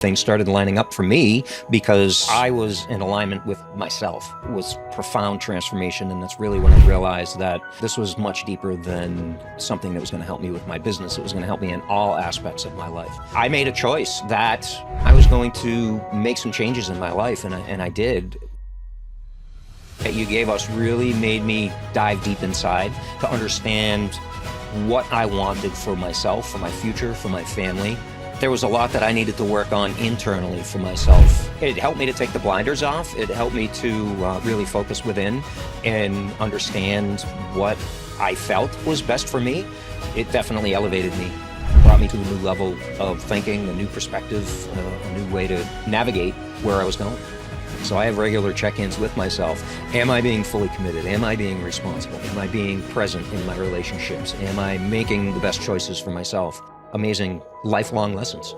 Things started lining up for me because I was in alignment with myself. It was profound transformation, and that's really when I realized that this was much deeper than something that was going to help me with my business. It was going to help me in all aspects of my life. I made a choice that I was going to make some changes in my life, and I did. That you gave us really made me dive deep inside to understand what I wanted for myself, for my future, for my family. There was a lot that I needed to work on internally for myself. It helped me to take the blinders off. It helped me to really focus within and understand what I felt was best for me. It definitely elevated me, brought me to a new level of thinking, a new perspective, a new way to navigate where I was going. So I have regular check-ins with myself. Am I being fully committed? Am I being responsible? Am I being present in my relationships? Am I making the best choices for myself? Amazing lifelong lessons.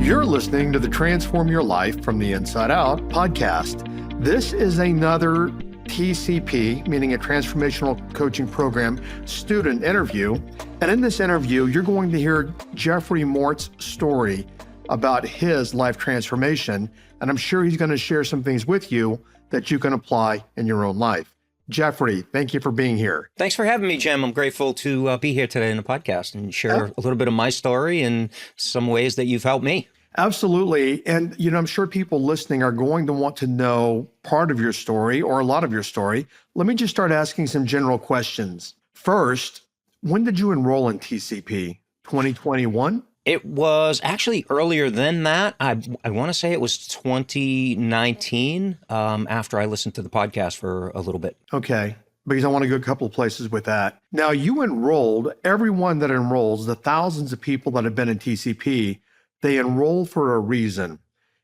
You're listening to the Transform Your Life from the Inside Out podcast. This is another TCP, meaning a Transformational Coaching Program, student interview. And in this interview, you're going to hear Jeffrey Mort's story about his life transformation. And I'm sure he's going to share some things with you that you can apply in your own life. Jeffrey, thank you for being here. Thanks for having me, Jim. I'm grateful to be here today in the podcast and share a little bit of my story and some ways that you've helped me. Absolutely. And, I'm sure people listening are going to want to know part of your story or a lot of your story. Let me just start asking some general questions. First, when did you enroll in TCP? 2021? It was actually earlier than that. I want to say it was 2019 after I listened to the podcast for a little bit. Okay, because I want to go a couple of places with that. Now, you enrolled, everyone that enrolls, the thousands of people that have been in TCP, they enroll for a reason.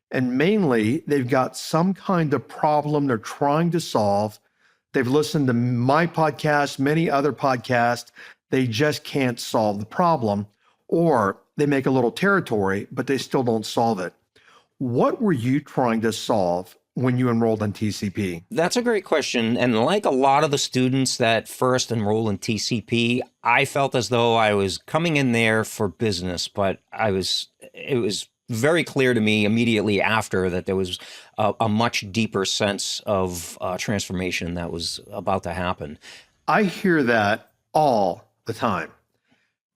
And mainly, they've got some kind of problem they're trying to solve. They've listened to my podcast, many other podcasts. They just can't solve the problem. Or they make a little territory, but they still don't solve it. What were you trying to solve when you enrolled in TCP? That's a great question. And like a lot of the students that first enroll in TCP, I felt as though I was coming in there for business, but it was very clear to me immediately after that there was a much deeper sense of transformation that was about to happen. I hear that all the time.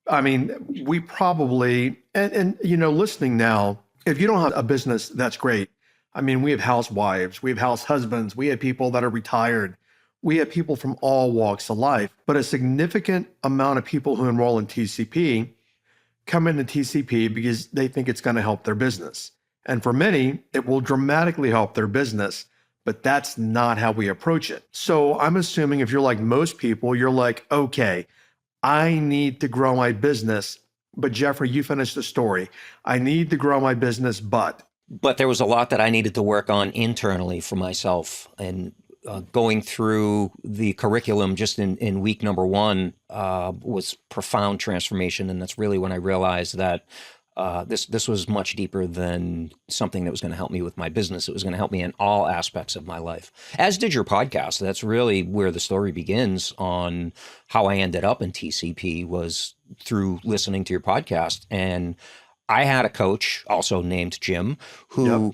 I mean, we probably, and listening now, if you don't have a business, that's great. I mean, we have housewives, we have house husbands, we have people that are retired. We have people from all walks of life, but a significant amount of people who enroll in TCP come into TCP because they think it's going to help their business. And for many, it will dramatically help their business, but that's not how we approach it. So I'm assuming if you're like most people, you're like, okay, I need to grow my business. But Jeffrey, you finished the story. I need to grow my business, but there was a lot that I needed to work on internally for myself. And going through the curriculum just in week number one was profound transformation. And that's really when I realized that this was much deeper than something that was going to help me with my business. It was going to help me in all aspects of my life, as did your podcast. That's really where the story begins on how I ended up in TCP was through listening to your podcast. And I had a coach also named Jim who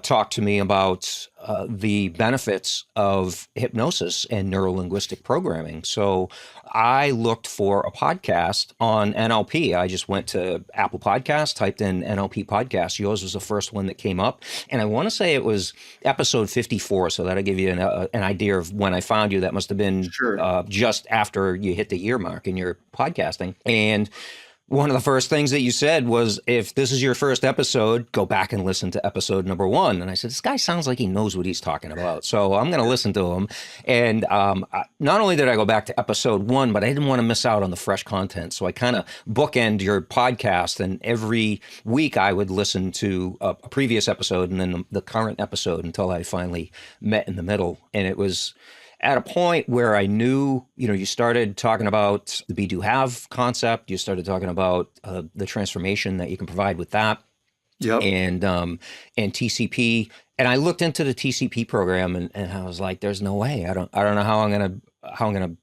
talked to me about the benefits of hypnosis and neuro-linguistic programming. So I looked for a podcast on NLP. I just went to Apple Podcasts, typed in NLP podcast. Yours was the first one that came up. And I want to say it was episode 54. So that'll give you an idea of when I found you. That must have been just after you hit the year mark in your podcasting. And one of the first things that you said was, if this is your first episode, go back and listen to episode number 1. And I said, this guy sounds like he knows what he's talking about. So I'm going to listen to him. And not only did I go back to episode 1, but I didn't want to miss out on the fresh content. So I kind of bookend your podcast. And every week I would listen to a previous episode and then the current episode until I finally met in the middle. And it was at a point where I knew, you started talking about the be, do, have concept. You started talking about the transformation that you can provide with that. Yep. And TCP. And I looked into the TCP program and I was like, there's no way. I don't know how I'm gonna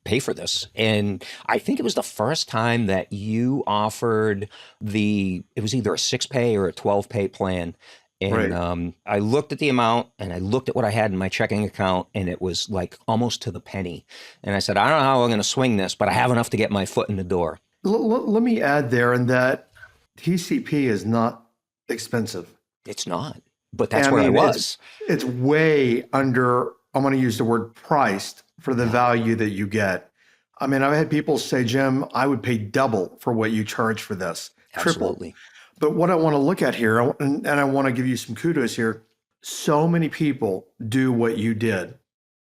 pay for this. And I think it was the first time that you offered it was either a 6-pay or a 12-pay plan. And Right. I looked at the amount and I looked at what I had in my checking account, and it was like almost to the penny. And I said, I don't know how I'm going to swing this, but I have enough to get my foot in the door. Let me add there in that TCP is not expensive. It's not, but And that's I where I mean, was. it's way under, I'm going to use the word priced for the Yeah, value that you get. I mean, I've had people say, Jim, I would pay double for what you charge for this, triple. absolutely. But what I want to look at here, and I want to give you some kudos here. So many people do what you did.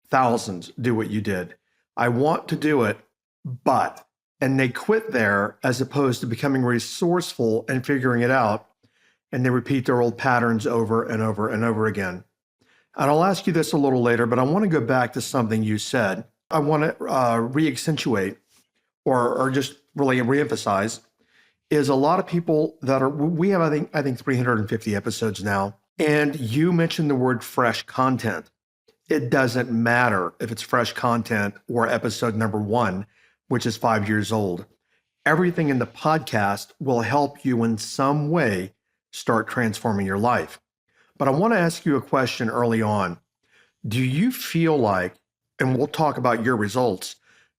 Thousands do what you did. I want to do it, but, and they quit there as opposed to becoming resourceful and figuring it out. And they repeat their old patterns over and over and over again. And I'll ask you this a little later, but I want to go back to something you said. I want to re-accentuate or just really reemphasize is a lot of people that are, we have, I think 350 episodes now. And you mentioned the word fresh content. It doesn't matter if it's fresh content or episode number 1, which is 5 years old. Everything in the podcast will help you in some way start transforming your life. But I want to ask you a question early on. Do you feel like, and we'll talk about your results,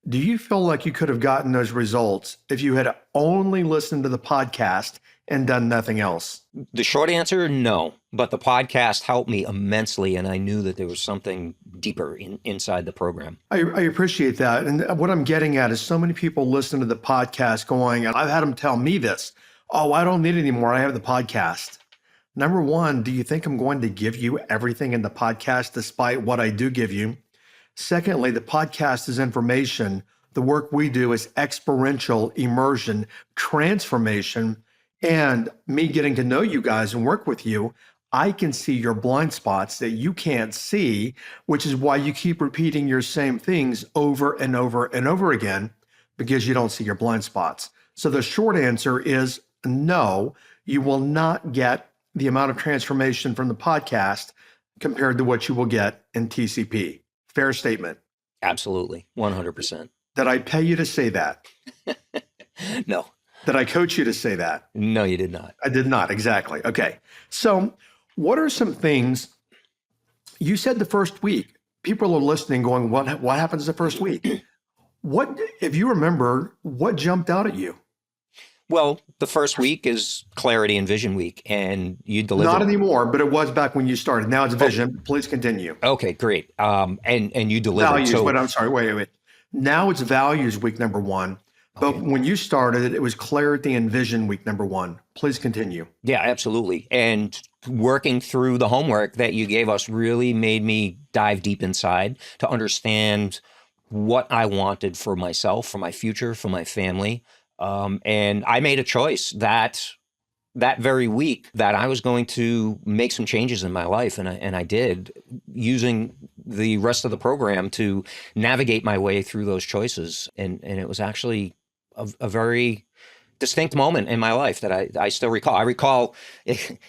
do you feel like you could have gotten those results if you had only listened to the podcast and done nothing else? The short answer, no. But the podcast helped me immensely, and I knew that there was something deeper inside the program. I appreciate that. And what I'm getting at is so many people listen to the podcast going, and I've had them tell me this, oh, I don't need it anymore. I have the podcast. Number one, do you think I'm going to give you everything in the podcast despite what I do give you? Secondly, the podcast is information. The work we do is experiential immersion, transformation, and me getting to know you guys and work with you. I can see your blind spots that you can't see, which is why you keep repeating your same things over and over and over again, because you don't see your blind spots. So the short answer is no, you will not get the amount of transformation from the podcast compared to what you will get in TCP. Fair statement. Absolutely. 100%. Did I pay you to say that? No. Did I coach you to say that? No, you did not. I did not. Exactly. Okay. So what are some things you said the first week? People are listening going, what happens the first week? What, if you remember, what jumped out at you? Well, the first week is clarity and vision week, and you delivered. Not anymore, but it was back when you started. Now it's vision. Please continue. Okay, great. And you delivered. Values, So, but I'm sorry, wait. Now it's values week number 1. But Okay. when you started, it was clarity and vision week number 1. Please continue. yeah, absolutely. And working through the homework that you gave us really made me dive deep inside to understand what I wanted for myself, for my future, for my family. And I made a choice that very week that I was going to make some changes in my life, and I did, using the rest of the program to navigate my way through those choices. And it was actually a very distinct moment in my life that I still recall. I recall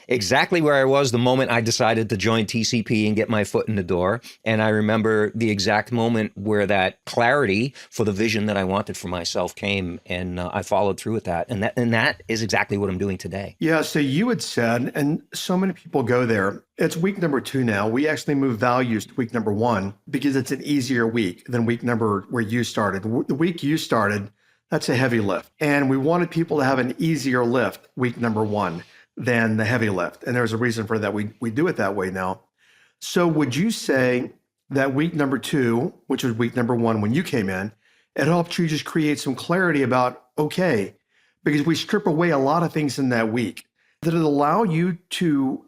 exactly where I was the moment I decided to join TCP and get my foot in the door. And I remember the exact moment where that clarity for the vision that I wanted for myself came, and I followed through with that. And that is exactly what I'm doing today. Yeah, so you had said, and so many people go there, it's week number 2 now. We actually moved values to week number 1 because it's an easier week than week number where you started. The week you started, that's a heavy lift. And we wanted people to have an easier lift week number 1 than the heavy lift. And there's a reason for that. We do it that way now. So would you say that week number 2, which was week number 1 when you came in, it helped you just create some clarity about, okay, because we strip away a lot of things in that week. Did it allow you to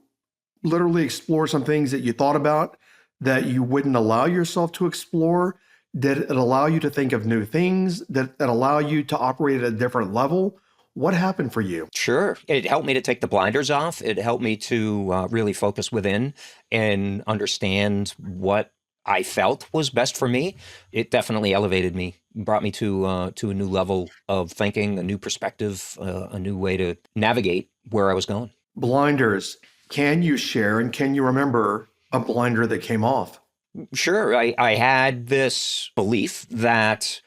literally explore some things that you thought about that you wouldn't allow yourself to explore? Did it allow you to think of new things that allow you to operate at a different level? What happened for you? Sure. It helped me to take the blinders off. It helped me to really focus within and understand what I felt was best for me. It definitely elevated me, brought me to a new level of thinking, a new perspective, a new way to navigate where I was going. Blinders. Can you share and can you remember a blinder that came off? Sure. I had this belief that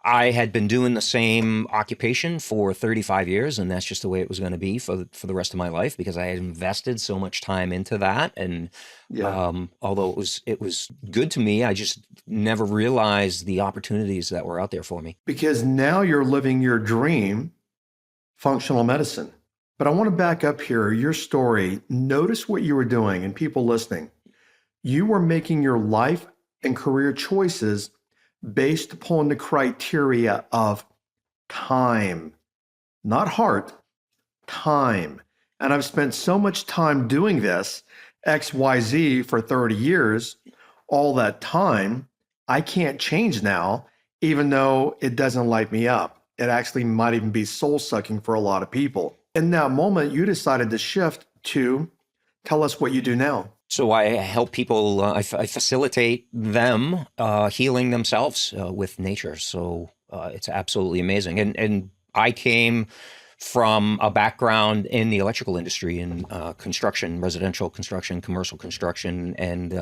I had been doing the same occupation for 35 years, and that's just the way it was going to be for the rest of my life because I had invested so much time into that. And Yeah. although it was good to me, I just never realized the opportunities that were out there for me. Because now you're living your dream, functional medicine. But I want to back up here. Your story, notice what you were doing, and people listening. You were making your life and career choices based upon the criteria of time, not heart, time. And I've spent so much time doing this, XYZ, for 30 years. All that time, I can't change now, even though it doesn't light me up. It actually might even be soul sucking for a lot of people. In that moment, you decided to shift to tell us what you do now. So I help people. I facilitate them healing themselves with nature. So it's absolutely amazing. And I came from a background in the electrical industry in construction, residential construction, commercial construction, and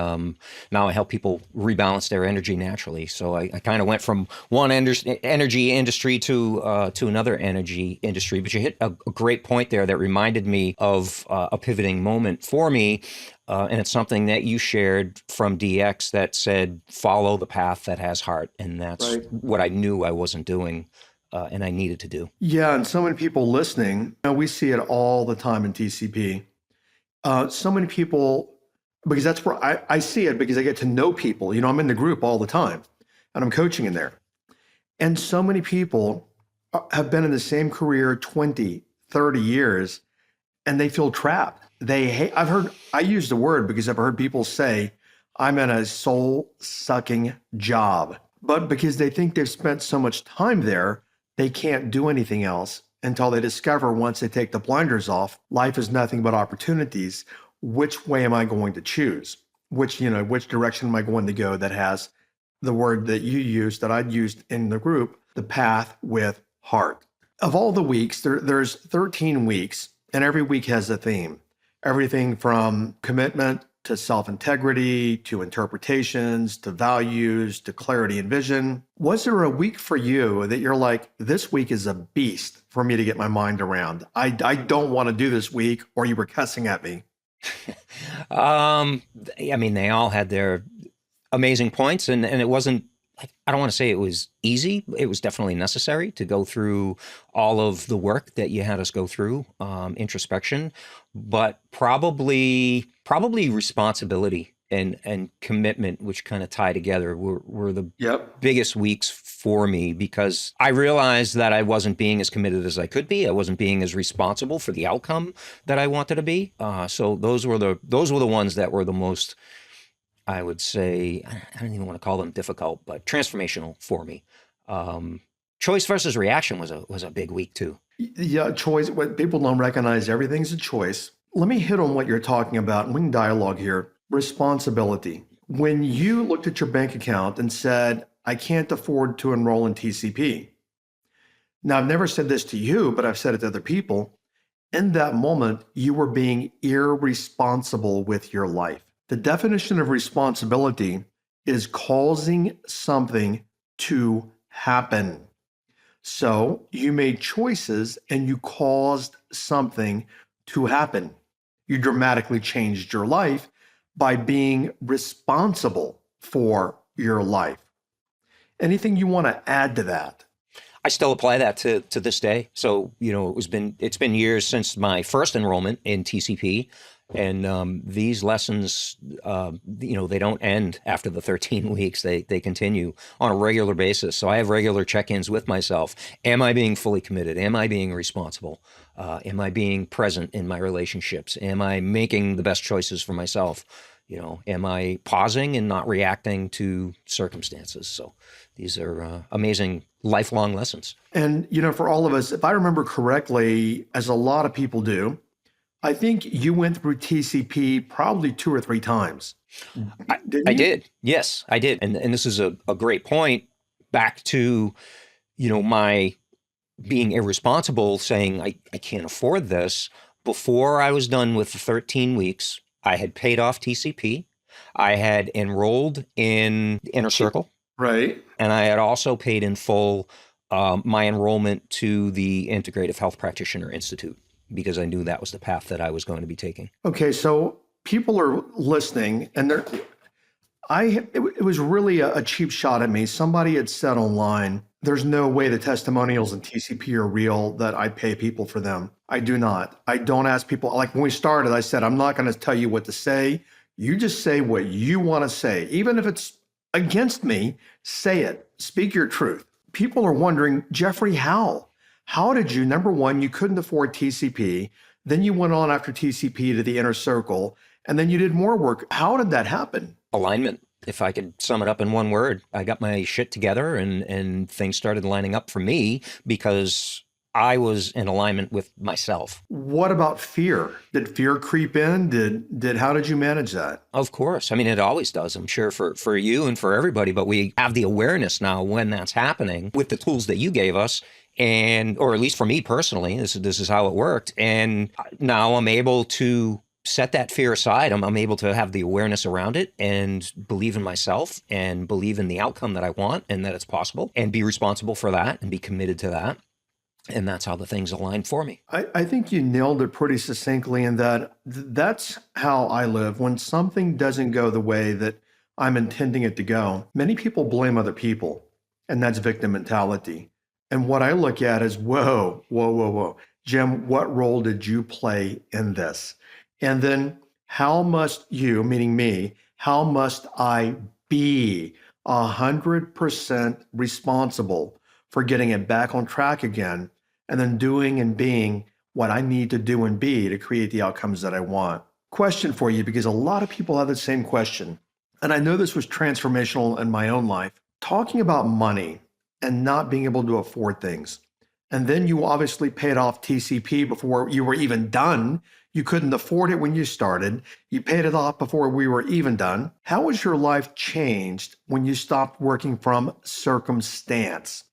now I help people rebalance their energy naturally. So I kind of went from one energy industry to another energy industry. But you hit a great point there that reminded me of a pivoting moment for me. And it's something that you shared from DX that said, follow the path that has heart. And that's Right. what I knew I wasn't doing and I needed to do. Yeah, and so many people listening, we see it all the time in TCP. So many people, because that's where I see it because I get to know people. I'm in the group all the time and I'm coaching in there. And so many people have been in the same career 20, 30 years and they feel trapped. They hate, I use the word because I've heard people say, I'm in a soul sucking job. But because they think they've spent so much time there, they can't do anything else until they discover once they take the blinders off, life is nothing but opportunities. Which way am I going to choose? Which direction am I going to go that has the word that you used, that I'd used in the group, the path with heart. Of all the weeks, there's 13 weeks, and every week has a theme. Everything from commitment to self-integrity, to interpretations, to values, to clarity and vision. Was there a week for you that you're like, this week is a beast for me to get my mind around? I don't want to do this week, or you were cussing at me? I mean, they all had their amazing points, and it wasn't. I don't want to say it was easy. It was definitely necessary to go through all of the work that you had us go through, introspection, but probably responsibility and commitment, which kind of tie together, were the Yep. biggest weeks for me because I realized that I wasn't being as committed as I could be. I wasn't being as responsible for the outcome that I wanted to be. So those were the ones that were the most, I would say, I don't even want to call them difficult, but transformational for me. Choice versus reaction was a big week too. Yeah, choice. What people don't recognize, everything's a choice. Let me hit on what you're talking about, and we can dialogue here. Responsibility. When you looked at your bank account and said, I can't afford to enroll in TCP. Now, I've never said this to you, but I've said it to other people. In that moment, you were being irresponsible with your life. The definition of responsibility is causing something to happen. So you made choices and you caused something to happen. You dramatically changed your life by being responsible for your life. Anything you want to add to that? I still apply that to this day. So, it's been years since my first enrollment in TCP. And these lessons, they don't end after the 13 weeks. They continue on a regular basis. So I have regular check-ins with myself. Am I being fully committed? Am I being responsible? Am I being present in my relationships? Am I making the best choices for myself? Am I pausing and not reacting to circumstances? So these are amazing lifelong lessons. And, for all of us, if I remember correctly, as a lot of people do, I think you went through TCP probably 2 or 3 times. Didn't I you? did. Yes, I did. And this is a great point back to, my being irresponsible, saying I can't afford this. Before I was done with the 13 weeks, I had paid off TCP. I had enrolled in Inner Circle, Right. and I had also paid in full my enrollment to the Integrative Health Practitioner Institute because I knew that was the path that I was going to be taking. Okay, so people are listening, and it was really a cheap shot at me. Somebody had said online, "There's no way the testimonials in TCP are real. That I pay people for them. I do not. I don't ask people. Like when we started, I said, I'm not going to tell you what to say. You just say what you want to say, even if it's against me. Say it. Speak your truth." People are wondering, Jeffrey, how? How did you? Number one, you couldn't afford TCP. Then you went on after TCP to the Inner Circle, and then you did more work. How did that happen? Alignment. If I could sum it up in one word, I got my shit together and things started lining up for me because I was in alignment with myself. What about fear? Did fear creep in? How did you manage that? Of course. I mean, it always does, I'm sure, for you and for everybody, but we have the awareness now when that's happening with the tools that you gave us. And, or at least for me personally, this is how it worked. And now I'm able to set that fear aside. I'm able to have the awareness around it and believe in myself and believe in the outcome that I want and that it's possible and be responsible for that and be committed to that. And that's how the things align for me. I think you nailed it pretty succinctly in that that's how I live. When something doesn't go the way that I'm intending it to go, many people blame other people, and that's victim mentality. And what I look at is, whoa, whoa, whoa, whoa. Jim, what role did you play in this? And then how must you, meaning me, how must I be 100% responsible for getting it back on track again, and then doing and being what I need to do and be to create the outcomes that I want? Question for you, because a lot of people have the same question. And I know this was transformational in my own life. Talking about money and not being able to afford things. And then you obviously paid off TCP before you were even done. You couldn't afford it when you started. You paid it off before we were even done. How has your life changed when you stopped working from circumstance?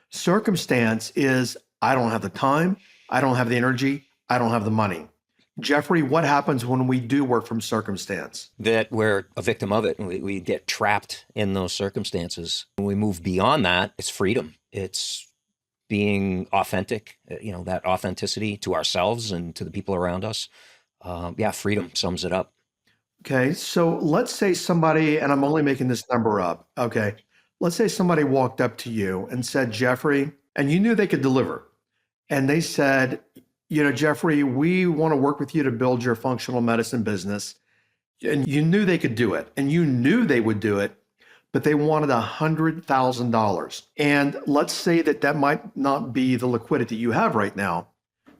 Circumstance is, I don't have the time, I don't have the energy, I don't have the money. Jeffrey, what happens when we do work from circumstance? That we're a victim of it and we get trapped in those circumstances. When we move beyond that, it's freedom. It's being authentic, that authenticity to ourselves and to the people around us. Freedom sums it up. Okay, so let's say somebody, and I'm only making this number up, okay, let's say somebody walked up to you and said, Jeffrey, and you knew they could deliver, and they said, Jeffrey, we want to work with you to build your functional medicine business. And you knew they could do it, and you knew they would do it, but they wanted $100,000. And let's say that might not be the liquidity you have right now.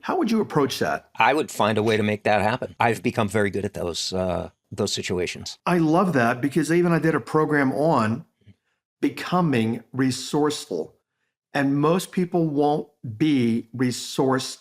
How would you approach that? I would find a way to make that happen. I've become very good at those situations. I love that, because even I did a program on becoming resourceful, and most people won't be resourceful.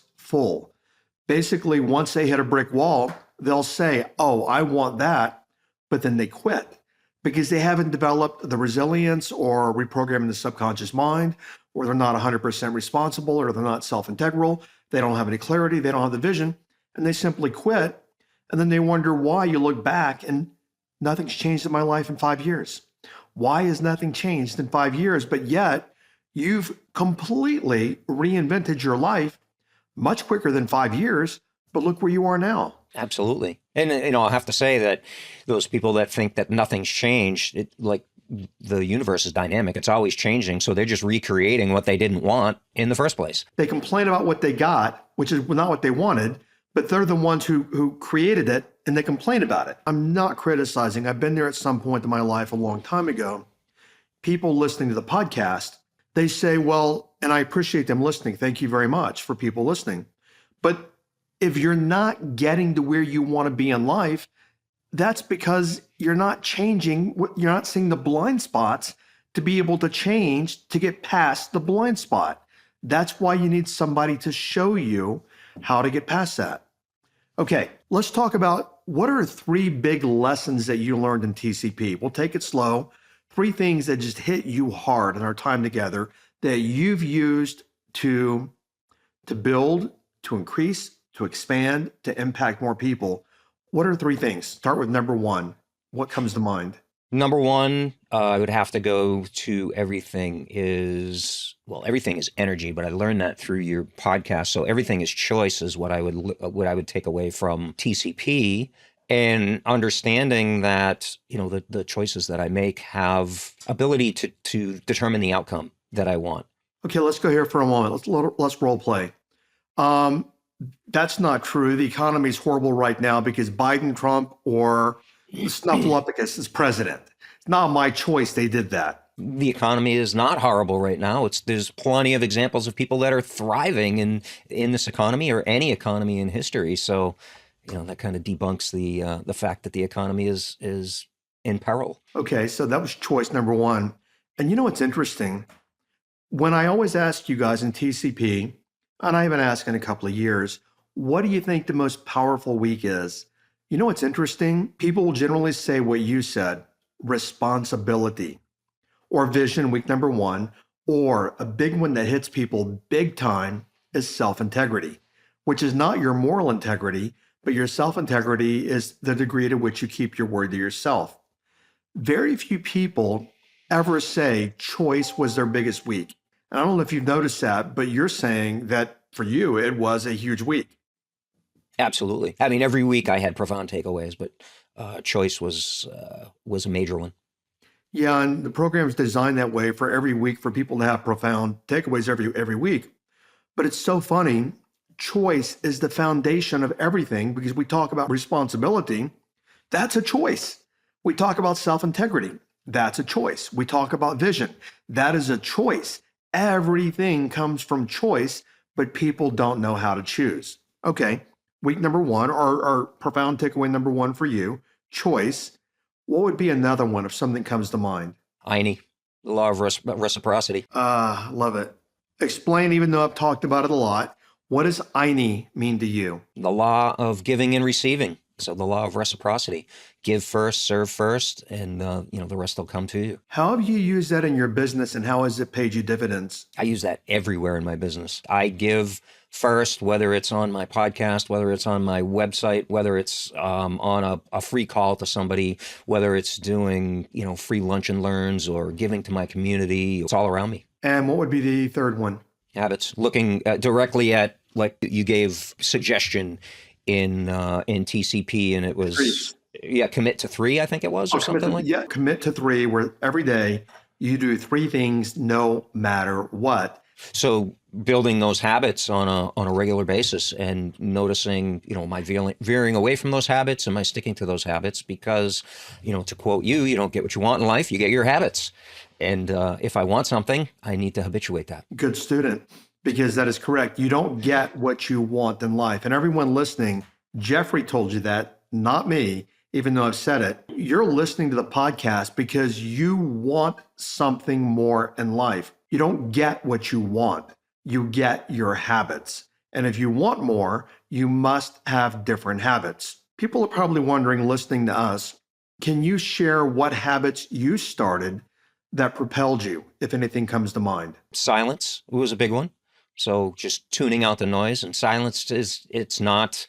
Basically, once they hit a brick wall, they'll say, oh, I want that, but then they quit because they haven't developed the resilience or reprogramming the subconscious mind, or they're not 100% responsible, or they're not self-integral. They don't have any clarity. They don't have the vision, and they simply quit. And then they wonder why. You look back and nothing's changed in my life in 5 years. Why has nothing changed in 5 years? But yet you've completely reinvented your life much quicker than 5 years, but look where you are now. Absolutely. And, I'll have to say that those people that think that nothing's changed, the universe is dynamic. It's always changing. So they're just recreating what they didn't want in the first place. They complain about what they got, which is not what they wanted, but they're the ones who created it, and they complain about it. I'm not criticizing. I've been there at some point in my life a long time ago. People listening to the podcast, they say, well, and I appreciate them listening. Thank you very much for people listening. But if you're not getting to where you want to be in life, that's because you're not changing. You're not seeing the blind spots to be able to change to get past the blind spot. That's why you need somebody to show you how to get past that. Okay, let's talk about what are 3 big lessons that you learned in TCP. We'll take it slow. 3 things that just hit you hard in our time together that you've used to build, to increase, to expand, to impact more people. What are 3 things? Start with number 1. What comes to mind? Number one, I would have to go to everything is energy, but I learned that through your podcast. So everything is choice is what I would take away from TCP, and understanding that, the choices that I make have ability to determine the outcome that I want. Okay, let's go here for a moment. Let's role play. Um, that's not true. The economy is horrible right now because Biden, Trump, or Snuffleupagus is president. It's not my choice. They did that. The economy is not horrible right now. There's plenty of examples of people that are thriving in this economy or any economy in history. So, that kind of debunks the fact that the economy is in peril. Okay, so that was choice number one. And you know what's interesting? When I always ask you guys in TCP, and I haven't asked in a couple of years, what do you think the most powerful week is? You know what's interesting? People will generally say what you said, responsibility, or vision week number one, or a big one that hits people big time is self-integrity, which is not your moral integrity, but your self-integrity is the degree to which you keep your word to yourself. Very few people ever say choice was their biggest week. And I don't know if you've noticed that, but you're saying that for you, it was a huge week. Absolutely. I mean, every week I had profound takeaways, but choice was a major one. Yeah, and the program is designed that way for every week for people to have profound takeaways every week. But it's so funny. Choice is the foundation of everything because we talk about responsibility. That's a choice. We talk about self-integrity. That's a choice. We talk about vision. That is a choice. Everything comes from choice, but people don't know how to choose. Okay, week number one, or profound takeaway number one for you, choice. What would be another one if something comes to mind? Eine, the law of reciprocity. Love it. Explain, even though I've talked about it a lot, what does Eine mean to you? The law of giving and receiving. So the law of reciprocity. Give first, serve first, and the rest will come to you. How have you used that in your business, and how has it paid you dividends? I use that everywhere in my business. I give first, whether it's on my podcast, whether it's on my website, whether it's on a free call to somebody, whether it's doing free lunch and learns or giving to my community. It's all around me. And what would be the third one? Habits. Looking directly at, like you gave suggestion in TCP, and it was commit to 3, I think it was, or something like that. Yeah, commit to 3, where every day you do 3 things no matter what. So building those habits on a regular basis and noticing, am I veering away from those habits? Am I sticking to those habits? Because, to quote you don't get what you want in life, you get your habits. And if I want something, I need to habituate that. Good student. Because that is correct. You don't get what you want in life. And everyone listening, Jeffrey told you that, not me, even though I've said it. You're listening to the podcast because you want something more in life. You don't get what you want. You get your habits. And if you want more, you must have different habits. People are probably wondering, listening to us, can you share what habits you started that propelled you, if anything comes to mind? Silence was a big one. So just tuning out the noise, and silence it's not,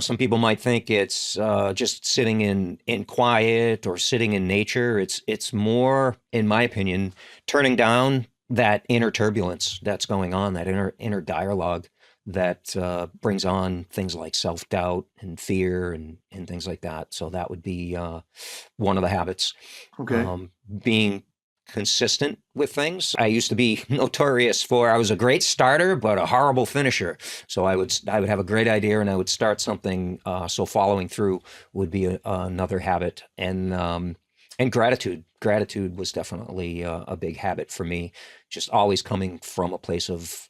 some people might think it's just sitting in quiet or sitting in nature. It's more, in my opinion, turning down that inner turbulence that's going on, that inner dialogue that brings on things like self-doubt and fear and things like that. So that would be one of the habits. Okay. Being consistent with things. I used to be notorious for, I was a great starter, but a horrible finisher. So I would have a great idea and I would start something. So following through would be another habit. And gratitude. Gratitude was definitely a big habit for me. Just always coming from a place of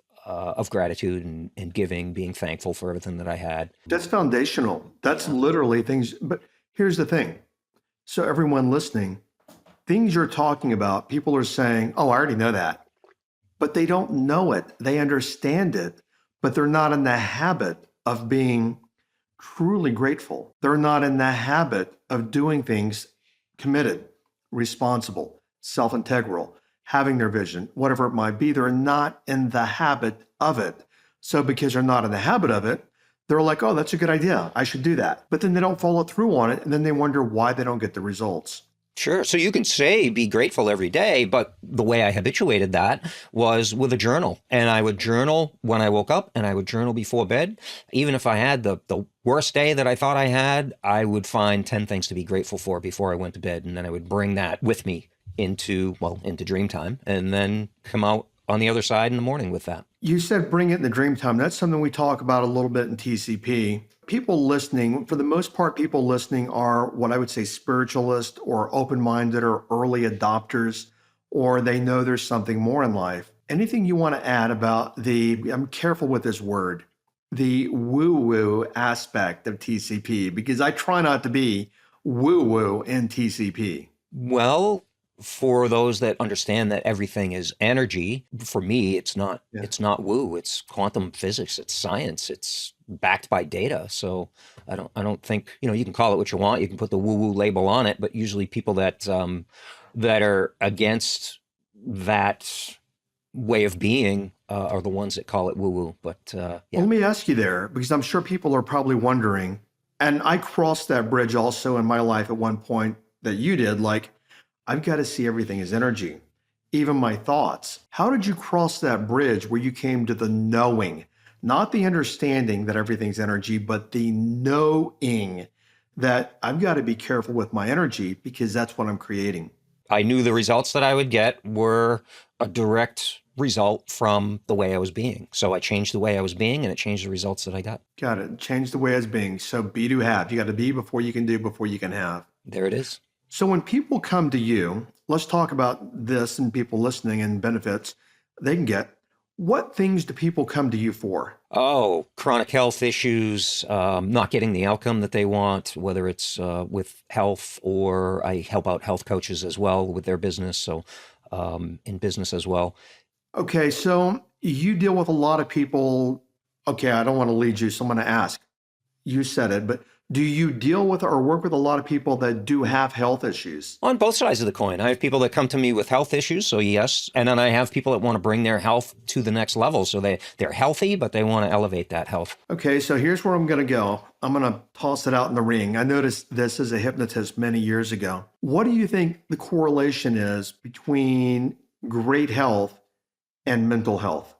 gratitude and giving, being thankful for everything that I had. That's foundational. That's literally things. But here's the thing. So everyone listening, things you're talking about, people are saying, oh, I already know that. But they don't know it. They understand it, but they're not in the habit of being truly grateful. They're not in the habit of doing things committed, responsible, self-integral, having their vision, whatever it might be. They're not in the habit of it. So because they're not in the habit of it, They're like, oh, that's a good idea. I should do that. But then they don't follow through on it. And then they wonder why they don't get the results. Sure. So you can say be grateful every day, but the way I habituated that was with a journal. And I would journal when I woke up and I would journal before bed. Even if I had the worst day that I thought I had, I would find 10 things to be grateful for before I went to bed. And then I would bring that with me into dream time and then come out on the other side in the morning with that. You said bring it in the dream time. That's something we talk about a little bit in TCP. People listening, for the most part, people listening are what I would say spiritualists or open-minded or early adopters, or they know there's something more in life. Anything you want to add about I'm careful with this word, the woo-woo aspect of TCP, because I try not to be woo-woo in TCP. Well, for those that understand that everything is energy, for me, it's not. Yeah. It's not woo. It's quantum physics. It's science. It's backed by data. So I don't think you can call it what you want. You can put the woo woo label on it, but usually people that are against that way of being are the ones that call it woo woo. But yeah. Well, let me ask you there, because I'm sure people are probably wondering, and I crossed that bridge also in my life at one point that you did, like, I've got to see everything as energy, even my thoughts. How did you cross that bridge where you came to the knowing, not the understanding that everything's energy, but the knowing that I've got to be careful with my energy because that's what I'm creating? I knew the results that I would get were a direct result from the way I was being. So I changed the way I was being and it changed the results that I got. Got it. Change the way as being. So be to have. You got to be before you can do, before you can have. There it is. So when people come to you, let's talk about this and people listening and benefits they can get. What things do people come to you for? Oh, chronic health issues, not getting the outcome that they want, whether it's with health or I help out health coaches as well with their business. So in business as well. Okay, so you deal with a lot of people. Okay, I don't want to lead you, so I'm going to ask. You said it, but do you deal with or work with a lot of people that do have health issues? On both sides of the coin. I have people that come to me with health issues, so yes. And then I have people that want to bring their health to the next level. So they're healthy, but they want to elevate that health. Okay, so here's where I'm going to go. I'm going to toss it out in the ring. I noticed this as a hypnotist many years ago. What do you think the correlation is between great health and mental health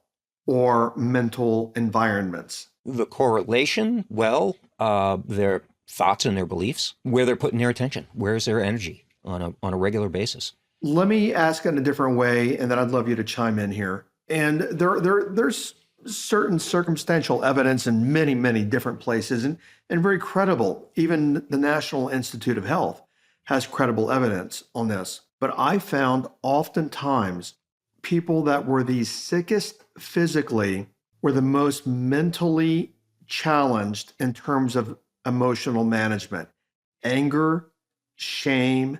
or mental environments? The correlation, well, their thoughts and their beliefs, where they're putting their attention, where's their energy on a regular basis. Let me ask it in a different way, and then I'd love you to chime in here. And there's certain circumstantial evidence in many, many different places and very credible. Even the National Institute of Health has credible evidence on this. But I found oftentimes people that were the sickest physically were the most mentally challenged in terms of emotional management, anger, shame,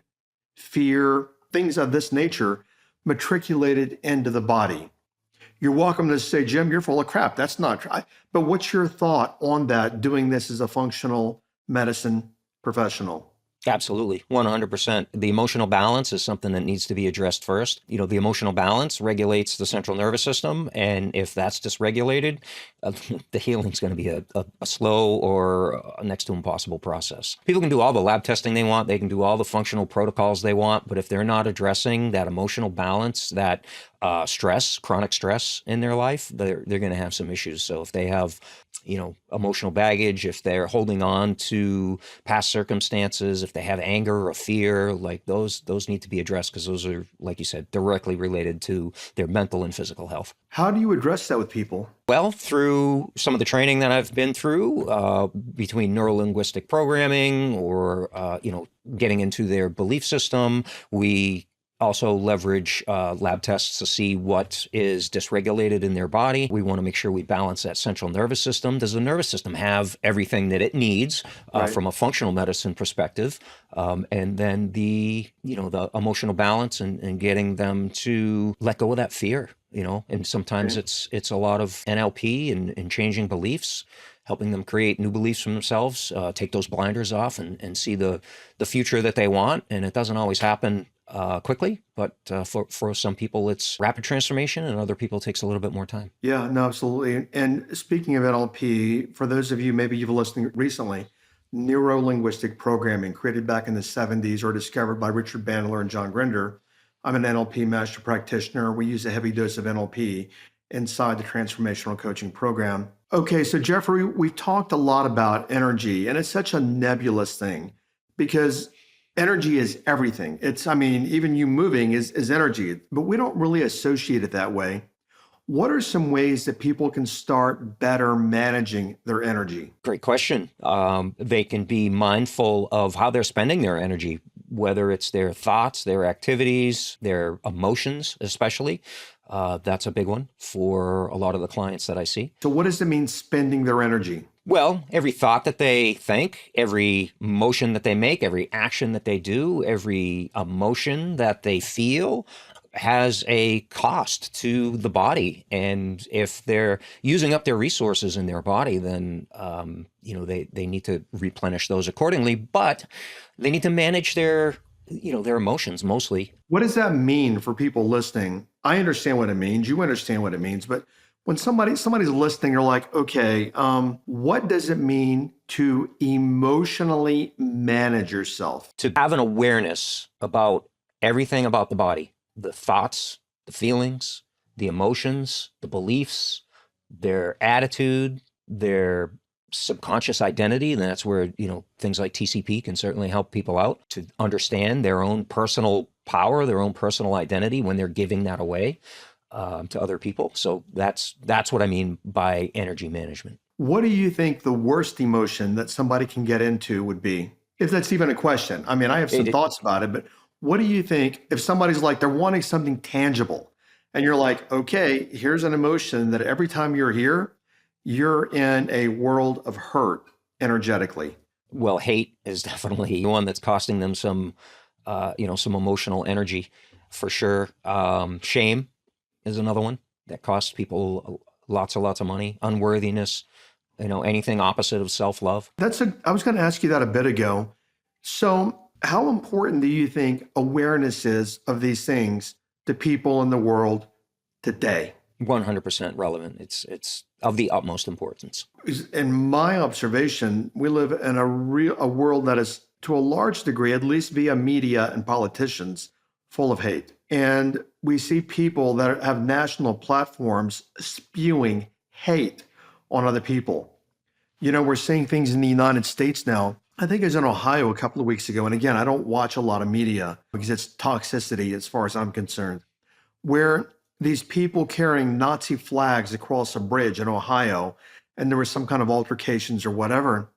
fear, things of this nature matriculated into the body. You're welcome to say, Jim, you're full of crap. That's not true. But what's your thought on that, doing this as a functional medicine professional? Absolutely, 100%. The emotional balance is something that needs to be addressed first. The emotional balance regulates the central nervous system, and if that's dysregulated, the healing's going to be a slow or a next to impossible process. People can do all the lab testing they want, they can do all the functional protocols they want, but if they're not addressing that emotional balance, that stress, chronic stress in their life, they're going to have some issues. So if they have emotional baggage, if they're holding on to past circumstances, if they have anger or fear, like those need to be addressed because those are, like you said, directly related to their mental and physical health. How do you address that with people? Well, through some of the training that I've been through, between neurolinguistic programming or, getting into their belief system, we also leverage lab tests to see what is dysregulated in their body. We want to make sure we balance that central nervous system. Does the nervous system have everything that it needs from a functional medicine perspective? And then the emotional balance and getting them to let go of that fear and sometimes it's a lot of NLP and changing beliefs, helping them create new beliefs for themselves, take those blinders off and see the future that they want. And it doesn't always happen quickly, but for some people it's rapid transformation, and other people it takes a little bit more time. Yeah, no, absolutely. And speaking of NLP, for those of you, maybe you've listened recently, neuro-linguistic programming created back in the 70s or discovered by Richard Bandler and John Grinder. I'm an NLP master practitioner. We use a heavy dose of NLP inside the transformational coaching program. Okay, so Jeffrey, we've talked a lot about energy, and it's such a nebulous thing because energy is everything. Even you moving is energy, but we don't really associate it that way. What are some ways that people can start better managing their energy? Great question. They can be mindful of how they're spending their energy, whether it's their thoughts, their activities, their emotions, especially. That's a big one for a lot of the clients that I see. So what does it mean, spending their energy? Well, every thought that they think, every motion that they make, every action that they do, every emotion that they feel has a cost to the body. And if they're using up their resources in their body, then they need to replenish those accordingly. But they need to manage their emotions mostly. What does that mean for people listening? I understand what it means. You understand what it means. But when somebody's listening, you're like, okay, what does it mean to emotionally manage yourself? To have an awareness about everything about the body, the thoughts, the feelings, the emotions, the beliefs, their attitude, their subconscious identity. And that's where, things like TCP can certainly help people out to understand their own personal power, their own personal identity when they're giving that away to other people. So that's what I mean by energy management. What do you think the worst emotion that somebody can get into would be? If that's even a question. I have some thoughts about it, but what do you think if somebody's like, they're wanting something tangible and you're like, okay, here's an emotion that every time you're here, you're in a world of hurt energetically? Well, hate is definitely one that's costing them some emotional energy for sure. Shame is another one that costs people lots of money. Unworthiness, anything opposite of self-love. I was going to ask you that a bit ago. So how important do you think awareness is of these things to people in the world today? 100% relevant. It's of the utmost importance. In my observation, we live in a world that is, to a large degree, at least via media and politicians, full of hate. And we see people that have national platforms spewing hate on other people. We're seeing things in the United States now. I think it was in Ohio a couple of weeks ago. And again, I don't watch a lot of media because it's toxicity as far as I'm concerned, where these people carrying Nazi flags across a bridge in Ohio, and there was some kind of altercations or whatever.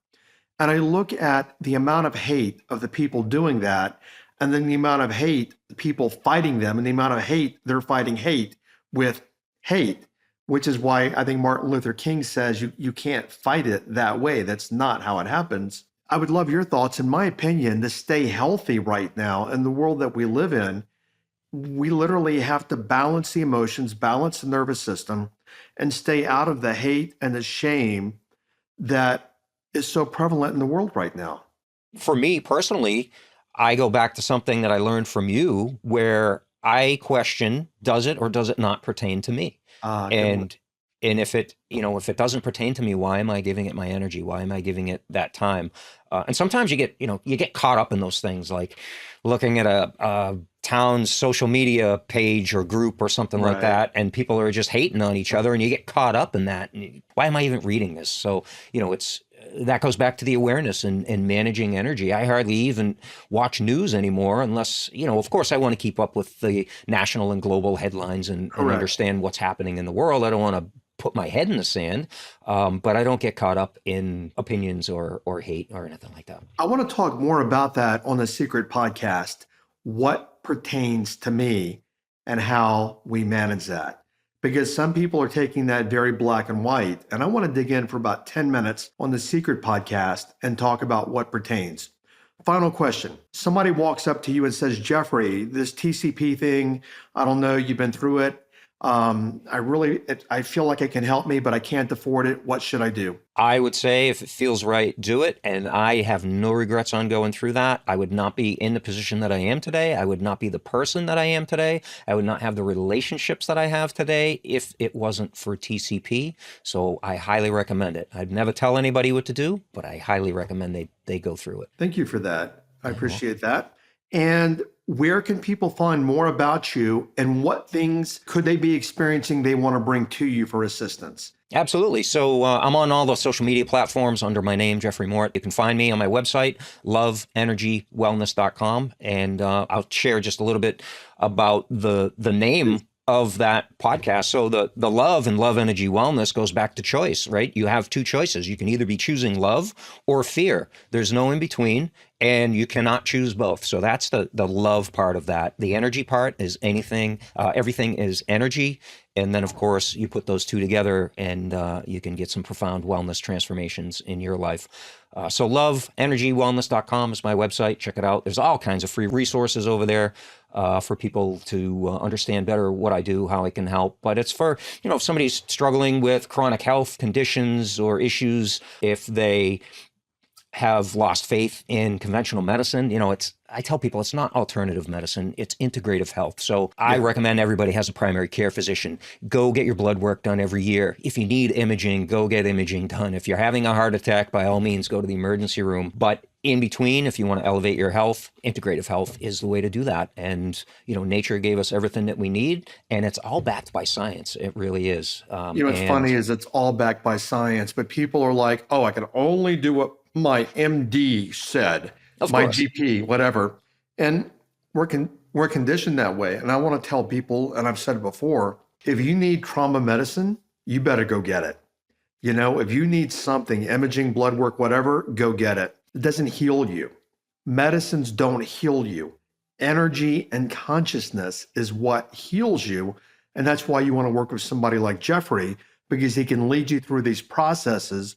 And I look at the amount of hate of the people doing that, and then the amount of hate, the people fighting them, and the amount of hate they're fighting hate with hate, which is why I think Martin Luther King says you can't fight it that way. That's not how it happens. I would love your thoughts. In my opinion, to stay healthy right now in the world that we live in, we literally have to balance the emotions, balance the nervous system, and stay out of the hate and the shame that is so prevalent in the world right now. For me personally, I go back to something that I learned from you where I question, does it or does it not pertain to me? And if it doesn't pertain to me, why am I giving it my energy? Why am I giving it that time? And sometimes you get caught up in those things, like looking at a town's social media page or group or something like that, and people are just hating on each other, and you get caught up in that. And why am I even reading this? So, that goes back to the awareness and managing energy. I hardly even watch news anymore unless, of course I want to keep up with the national and global headlines and understand what's happening in the world. I don't want to put my head in the sand, but I don't get caught up in opinions or hate or anything like that. I want to talk more about that on the Secret Podcast, what pertains to me and how we manage that. Because some people are taking that very black and white. And I want to dig in for about 10 minutes on the Secret Podcast and talk about what pertains. Final question. Somebody walks up to you and says, Jeffrey, this TCP thing, I don't know, you've been through it. I feel like it can help me, but I can't afford it. What should I do? I would say if it feels right, do it. And I have no regrets on going through that. I would not be in the position that I am today. I would not be the person that I am today. I would not have the relationships that I have today if it wasn't for TCP. So I highly recommend it. I'd never tell anybody what to do, but I highly recommend they go through it. Thank you for that. I appreciate that. And where can people find more about you, and what things could they be experiencing they want to bring to you for assistance? Absolutely. So I'm on all the social media platforms under my name, Jeffrey Mort. You can find me on my website, loveenergywellness.com. And I'll share just a little bit about the name of that podcast. So the love and love energy wellness goes back to choice, right? You have two choices. You can either be choosing love or fear. There's no in between, and you cannot choose both. So that's the love part of that. The energy part is everything is energy. And then, of course, you put those two together and you can get some profound wellness transformations in your life. So loveenergywellness.com is my website. Check it out. There's all kinds of free resources over there for people to understand better what I do, how I can help. But it's for, if somebody's struggling with chronic health conditions or issues, if they have lost faith in conventional medicine, I tell people it's not alternative medicine, it's integrative health. So I recommend everybody has a primary care physician. Go get your blood work done every year. If you need imaging, go get imaging done. If you're having a heart attack, by all means, go to the emergency room. But in between, if you want to elevate your health, integrative health is the way to do that. And, nature gave us everything that we need, and it's all backed by science. It really is. What's funny is it's all backed by science, but people are like, oh, I can only do what my MD said, my GP, whatever. And we're conditioned that way. And I want to tell people, and I've said it before, if you need trauma medicine, you better go get it. If you need something, imaging, blood work, whatever, go get it. It doesn't heal you. Medicines don't heal you. Energy and consciousness is what heals you. And that's why you want to work with somebody like Jeffrey, because he can lead you through these processes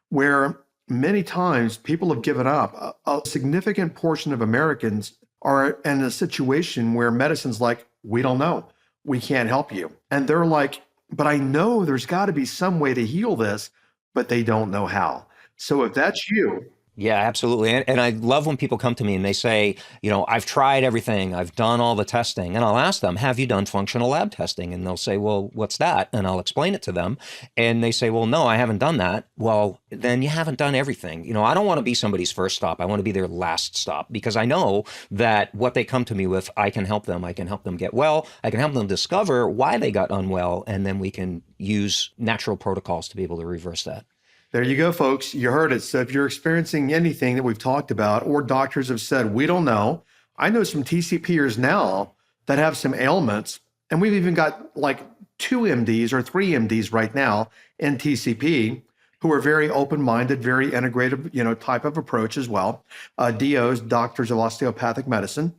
where many times people have given up. A significant portion of Americans are in a situation where medicine's like, we don't know, we can't help you. And they're like, but I know there's got to be some way to heal this, but they don't know how. So if that's you, yeah, absolutely. And I love when people come to me and they say, I've tried everything. I've done all the testing. And I'll ask them, have you done functional lab testing? And they'll say, well, what's that? And I'll explain it to them. And they say, well, no, I haven't done that. Well, then you haven't done everything. I don't want to be somebody's first stop. I want to be their last stop, because I know that what they come to me with, I can help them. I can help them get well. I can help them discover why they got unwell. And then we can use natural protocols to be able to reverse that. There you go, folks. You heard it. So if you're experiencing anything that we've talked about, or doctors have said, we don't know. I know some TCPers now that have some ailments, and we've even got like 2 MDs or 3 MDs right now in TCP who are very open-minded, very integrative, type of approach as well. DOs, doctors of osteopathic medicine.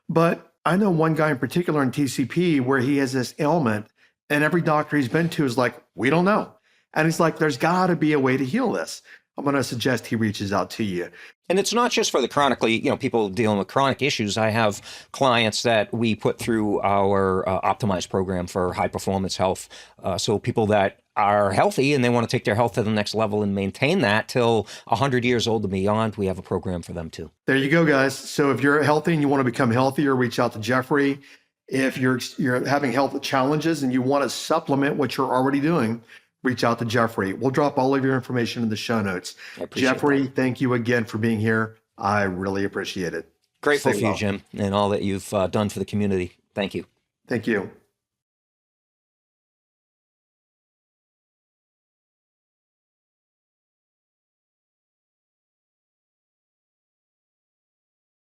But I know one guy in particular in TCP where he has this ailment, and every doctor he's been to is like, we don't know. And he's like, there's got to be a way to heal this. I'm going to suggest he reaches out to you. And it's not just for the chronically, people dealing with chronic issues. I have clients that we put through our optimized program for high performance health. So people that are healthy and they want to take their health to the next level and maintain that till 100 years old and beyond, we have a program for them too. There you go, guys. So if you're healthy and you want to become healthier, reach out to Jeffrey. If you're having health challenges and you want to supplement what you're already doing, reach out to Jeffrey. We'll drop all of your information in the show notes. Jeffrey, thank you again for being here. I really appreciate it. Grateful for you, Jim, and all that you've done for the community. Thank you. Thank you.